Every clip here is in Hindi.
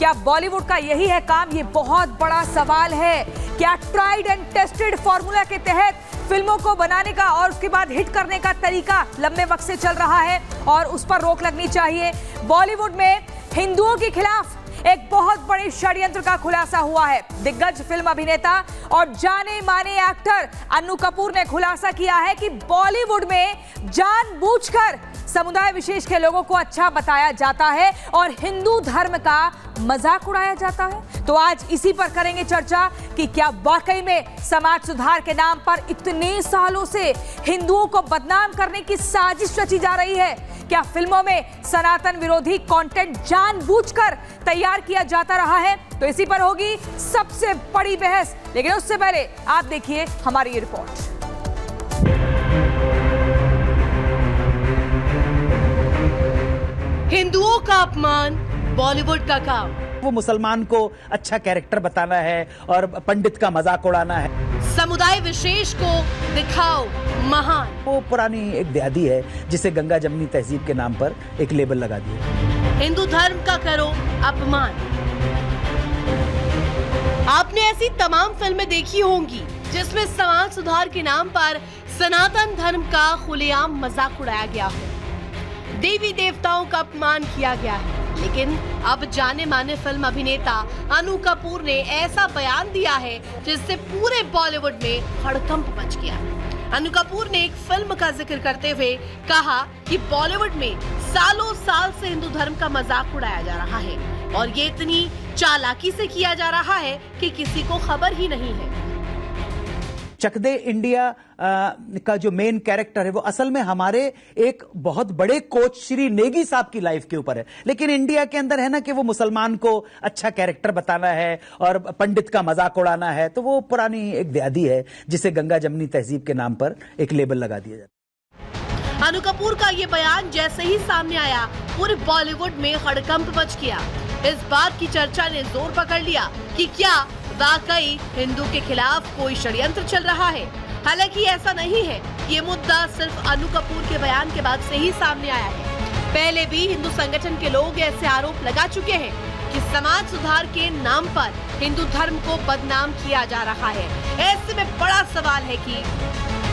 क्या बॉलीवुड का यही है काम? ये बहुत बड़ा सवाल है। क्या ट्राइड एंड टेस्टेड फॉर्मूला के तहत फिल्मों को बनाने का और उसके बाद हिट करने का तरीका लंबे वक्त से चल रहा है और उस पर रोक लगनी चाहिए? बॉलीवुड में हिंदुओं के खिलाफ एक बहुत बड़े षड्यंत्र का खुलासा हुआ है। दिग्गज फिल्म अभिनेता और जाने माने एक्टर अन्नू कपूर ने खुलासा किया है कि बॉलीवुड में जानबूझकर समुदाय विशेष के लोगों को अच्छा बताया जाता है और हिंदू धर्म का मजाक उड़ाया जाता है। तो आज इसी पर करेंगे चर्चा कि क्या वाकई में समाज सुधार के नाम पर इतने सालों से हिंदुओं को बदनाम करने की साजिश रची जा रही है? क्या फिल्मों में सनातन विरोधी कंटेंट जानबूझकर तैयार किया जाता रहा है? तो इसी पर होगी सबसे बड़ी बहस। लेकिन उससे पहले आप देखिए हमारी ये रिपोर्ट। हिंदुओं का अपमान बॉलीवुड का काम। वो मुसलमान को अच्छा कैरेक्टर बताना है और पंडित का मजाक उड़ाना है। समुदाय विशेष को दिखाओ महान। वो पुरानी एक ब्याधि है जिसे गंगा जमनी तहजीब के नाम पर एक लेबल लगा दिया। हिंदू धर्म का करो अपमान। आपने ऐसी तमाम फिल्में देखी होंगी जिसमें समाज सुधार के नाम पर सनातन धर्म का खुलेआम मजाक उड़ाया गया हो, देवी देवताओं का अपमान किया गया है। लेकिन अब जाने माने फिल्म अभिनेता अन्नू कपूर ने ऐसा बयान दिया है जिससे पूरे बॉलीवुड में हड़कंप मच गया। अन्नू कपूर ने एक फिल्म का जिक्र करते हुए कहा कि बॉलीवुड में सालों साल से हिंदू धर्म का मजाक उड़ाया जा रहा है और ये इतनी चालाकी से किया जा रहा है कि किसी को खबर ही नहीं है। चक दे इंडिया का जो मेन कैरेक्टर है वो असल में हमारे एक बहुत बड़े कोच श्री नेगी साहब की लाइफ के ऊपर है। लेकिन इंडिया के अंदर है ना कि वो मुसलमान को अच्छा कैरेक्टर बताना है और पंडित का मजाक उड़ाना है। तो वो पुरानी एक व्याधि है जिसे गंगा जमनी तहजीब के नाम पर एक लेबल लगा दिया जाता है। अन्नू कपूर का ये बयान जैसे ही सामने आया पूरे बॉलीवुड में हड़कंप मच गया। इस बात की चर्चा ने जोर पकड़ लिया कि क्या वाकई हिंदू के खिलाफ कोई षड्यंत्र चल रहा है। हालांकि ऐसा नहीं है। ये मुद्दा सिर्फ अन्नू कपूर के बयान के बाद से ही सामने आया है। पहले भी हिंदू संगठन के लोग ऐसे आरोप लगा चुके हैं कि समाज सुधार के नाम पर हिंदू धर्म को बदनाम किया जा रहा है। ऐसे में बड़ा सवाल है कि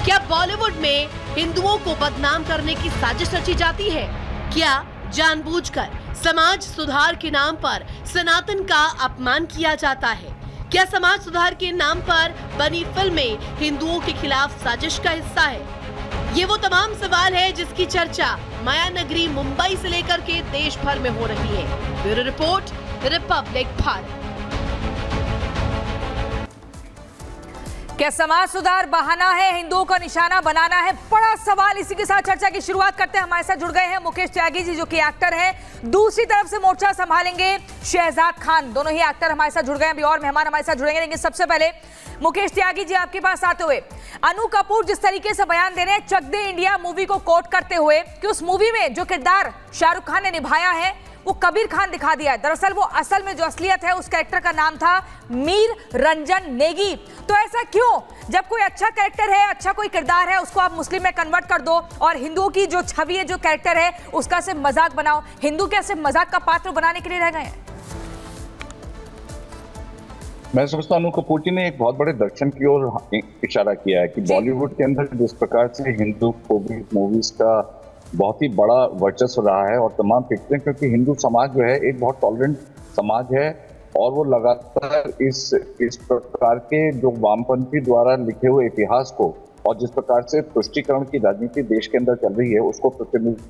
क्या बॉलीवुड में हिंदुओं को बदनाम करने की साजिश रची जाती है? क्या जानबूझकर समाज सुधार के नाम पर सनातन का अपमान किया जाता है? क्या समाज सुधार के नाम पर बनी फिल्में हिंदुओं के खिलाफ साजिश का हिस्सा है? ये वो तमाम सवाल है जिसकी चर्चा माया नगरी मुंबई से लेकर के देश भर में हो रही है। Bureau report, Republic Bharat. क्या समाज सुधार बहाना है, हिंदुओं का निशाना बनाना है? बड़ा सवाल। इसी के साथ चर्चा की शुरुआत करते हैं। हमारे साथ जुड़ गए हैं मुकेश त्यागी जी जो कि एक्टर हैं। दूसरी तरफ से मोर्चा संभालेंगे शहजाद खान। दोनों ही एक्टर हमारे साथ जुड़ गए हैं। अभी और मेहमान हमारे साथ जुड़ेंगे। लेकिन सबसे पहले मुकेश त्यागी जी आपके पास आते हुए, अन्नू कपूर जिस तरीके से बयान दे रहे हैं चक दे इंडिया मूवी को कोट करते हुए कि उस मूवी में जो किरदार शाहरुख खान ने निभाया है वो कबीर खान दिखा दिया है। दरअसल वो असल में जो असलियत है उस कैरेक्टर का नाम था मीर रंजन नेगी। तो ऐसा क्यों? जब कोई अच्छा कैरेक्टर है, अच्छा कोई किरदार है, उसको आप मुस्लिम में कन्वर्ट कर दो और हिंदुओं की जो छवि है, जो कैरेक्टर है, उसका सिर्फ मजाक बनाओ। हिंदू क्या सिर्फ मजाक का पात्र बनाने के लिए रह गए हैं? मैं समझता हूं कपूर जी ने एक बहुत बड़े दर्शन की ओर इशारा किया है कि बॉलीवुड के अंदर जिस प्रकार से हिंदू मूवीज का बहुत ही बड़ा वर्चस्व रहा है और तमाम पिक्चरें, क्योंकि हिंदू समाज जो है एक बहुत टॉलरेंट समाज है और वो लगातार इस प्रकार के जो वामपंथी द्वारा लिखे हुए इतिहास को और जिस प्रकार से तुष्टीकरण की राजनीति देश के अंदर चल रही है उसको प्रतिनिधित्व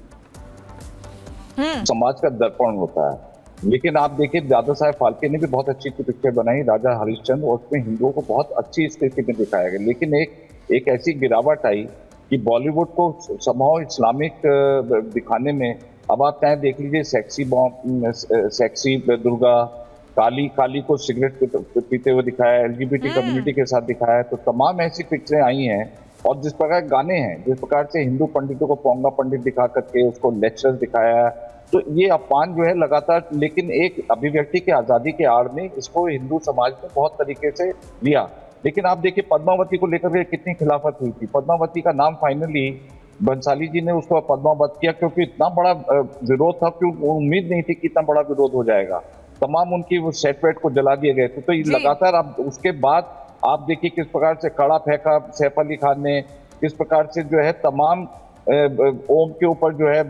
समाज का दर्पण होता है। लेकिन आप देखिए दादा साहेब फाल्के ने भी बहुत अच्छी पिक्चर बनाई राजा हरिश्चंद्र और उसमें हिंदुओं को बहुत अच्छी स्थिति में दिखाया गया। लेकिन एक ऐसी गिरावट आई कि बॉलीवुड को समहाउ इस्लामिक दिखाने में, अब आप चाहे देख लीजिए सेक्सी दुर्गा, काली को सिगरेट पीते हुए दिखाया, एलजीबीटी कम्युनिटी के साथ दिखाया। तो तमाम ऐसी पिक्चरें आई हैं और जिस प्रकार गाने हैं, जिस प्रकार से हिंदू पंडितों को पोंगा पंडित दिखा करके उसको लेक्चर्स दिखाया, तो ये अपमान जो है लगातार, लेकिन एक अभिव्यक्ति की आजादी के आड़ में इसको हिंदू समाज ने बहुत तरीके से लिया। लेकिन आप देखिए पद्मावती को लेकर के कितनी खिलाफत हुई थी। पद्मावती का नाम फाइनली बंसाली जी ने उसको पद्मावत किया क्योंकि इतना बड़ा विरोध था कि उम्मीद नहीं थी कि इतना बड़ा विरोध हो जाएगा। तमाम उनकी वो सेट वेट को जला दिए गए थे। तो ये जी। लगातार आप उसके बाद आप देखिए किस प्रकार से कड़ा फेंका सैफ अली खान ने, किस प्रकार से जो है तमाम ओम के ऊपर जो है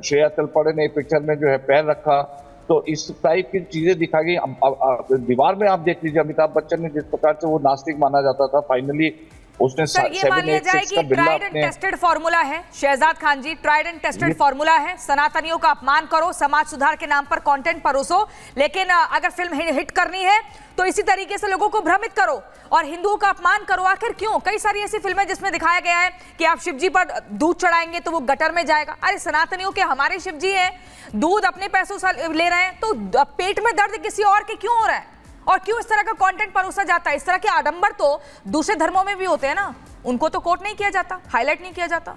श्रेया तलपड़े ने पिक्चर में जो है पैर रखा। तो इस टाइप की चीजें दिखा गई। दीवार में आप देख लीजिए अमिताभ बच्चन ने जिस प्रकार से वो नास्तिक माना जाता था, फाइनली उसने सर ये मान लिया जाए कि ट्राइड एंड टेस्टेड फॉर्मूला है। शहजाद खान जी, ट्राइड एंड टेस्टेड फॉर्मूला है। सनातनियों का अपमान करो, समाज सुधार के नाम पर कंटेंट परोसो, लेकिन अगर फिल्म हिट करनी है तो इसी तरीके से लोगों को भ्रमित करो और हिंदुओं का अपमान करो। आखिर क्यों? कई सारी ऐसी फिल्में जिसमें दिखाया गया है कि आप शिव जी पर दूध चढ़ाएंगे तो वो गटर में जाएगा। अरे सनातनियों के हमारे शिव जी हैं, दूध अपने पैसों से ले रहे हैं, तो पेट में दर्द किसी और के क्यों हो रहा है? और क्यों इस तरह का कंटेंट परोसा जाता है? इस तरह के आडंबर तो दूसरे धर्मों में भी होते हैं ना, उनको तो कोट नहीं किया जाता, हाईलाइट नहीं किया जाता।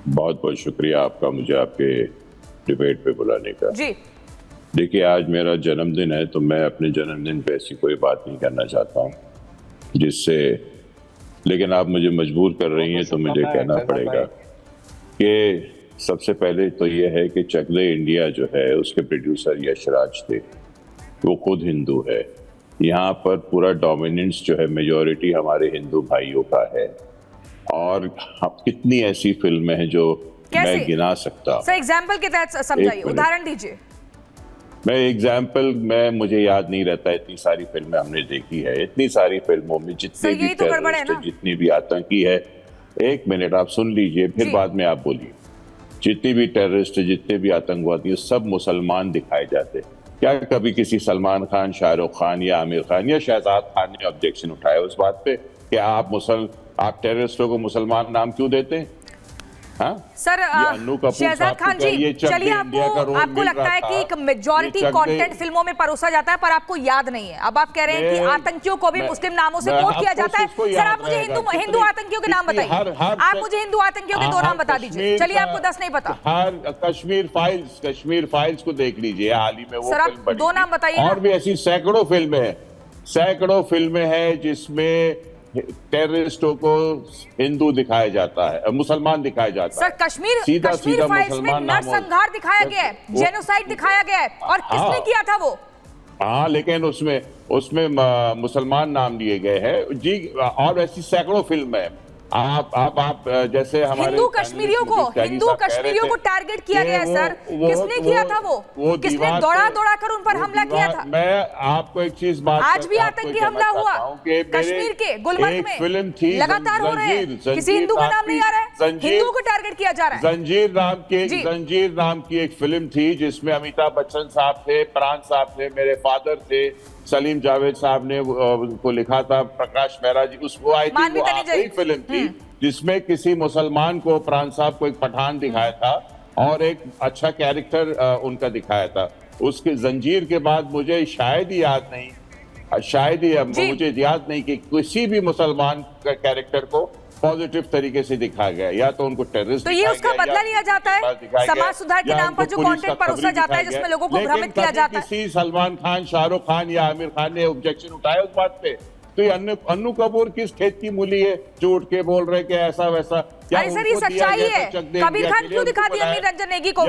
बहुत बहुत शुक्रिया आपका मुझे आपके डिबेट पे बुलाने का। जी देखिए, आज मेरा जन्मदिन है तो मैं अपने जन्मदिन पे ऐसी कोई बात नहीं करना चाहता हूँ जिससे, लेकिन आप मुझे मजबूर कर रही हैं तो मुझे कहना पड़ेगा कि सबसे पहले तो ये है कि चक दे इंडिया जो है उसके प्रोड्यूसर यशराज थे, वो खुद हिंदू है। यहाँ पर पूरा डोमिनेंस जो है मेजॉरिटी हमारे हिंदू भाइयों का है। और कितनी ऐसी फिल्में हैं जो मैं गिना सकता। सर एग्जाम्पल के तहत समझाइए, उदाहरण दीजिए। मुझे याद नहीं रहता, इतनी सारी फिल्में हमने देखी है। इतनी सारी फिल्मों में जितने भी टेररिस्ट है, जितनी भी आतंकी है, एक मिनट आप सुन लीजिए फिर बाद में आप बोलिए। जितनी भी टेररिस्ट, जितने भी आतंकवादी, सब मुसलमान दिखाए जाते। क्या कभी किसी सलमान खान, शाहरुख खान या आमिर खान या शहजाद खान ने ऑब्जेक्शन उठाया उस बात पे कि आप टेररिस्टों को मुसलमान नाम क्यों देते हैं? हाँ? सर शहजाद खान जी, चलिए आपको लगता है कि एक मेजॉरिटी कंटेंट फिल्मों में परोसा जाता है पर आपको याद नहीं है। अब आप कह रहे हैं कि आतंकियों को भी मुस्लिम नामों से कोट किया जाता है। सर आप मुझे हिंदू आतंकियों के नाम बताइए। आप मुझे हिंदू आतंकियों के 2 नाम बता दीजिए। चलिए आपको 10 नहीं पता। कश्मीर फाइल्स को देख लीजिए, हाल ही में वो सर आप 2 नाम बताइए। और भी ऐसी सैकड़ों फिल्में हैं जिसमें टेररिस्टों को हिंदू दिखाया जाता है, मुसलमान दिखाया जाता है। सर कश्मीर फाइल्स में नरसंहार दिखाया गया है, जेनोसाइड दिखाया गया है, और किसने किया था वो? हाँ, लेकिन उसमें मुसलमान नाम लिए गए हैं जी। और ऐसी सैकड़ों फिल्में हैं। आप जैसे हमारे हिंदू कश्मीरियों को टारगेट किया गया है। सर किसने किया था वो? किसने दौड़ा कर उन पर हमला किया था? मैं आपको एक चीज आज भी आतंकी हमला हुआ कश्मीर के गुलमर्ग में, फिल्म थी, लगातार हो रहे हैं। किसी हिंदू का नाम नहीं आ रहा है, हिंदू को टारगेट किया जा रहा है। जंजीर नाम की एक फिल्म थी जिसमें अमिताभ बच्चन साहब थे, प्राण साहब थे, मेरे फादर थे, सलीम जावेद साहब ने उनको लिखा था, प्रकाश मेहरा जी उसको आई थी। वो आखिरी फिल्म थी जिसमें किसी मुसलमान को, प्राण साहब को, एक पठान दिखाया था और एक अच्छा कैरेक्टर उनका दिखाया था। उसके जंजीर के बाद मुझे शायद ही याद नहीं कि किसी भी मुसलमान का कैरेक्टर को पॉजिटिव तरीके से दिखाया गया, या तो उनको टेररिस्ट, तो ये उसका बदला लिया जाता है समाज सुधार के नाम पर जो कंटेंट परोसा जाता है जिसमें लोगों को भ्रमित किया जाता है। किसी सलमान खान, शाहरुख खान या आमिर खान ने ऑब्जेक्शन उठाया उस बात पे, तो ये अन्नू कपूर किस खेत की मूली है जो उठ के बोल रहे कि ऐसा वैसा? अरे सर ये सच्चाई है। कबीर खान क्यों दिखा दिया मीर रंजन नेगी को?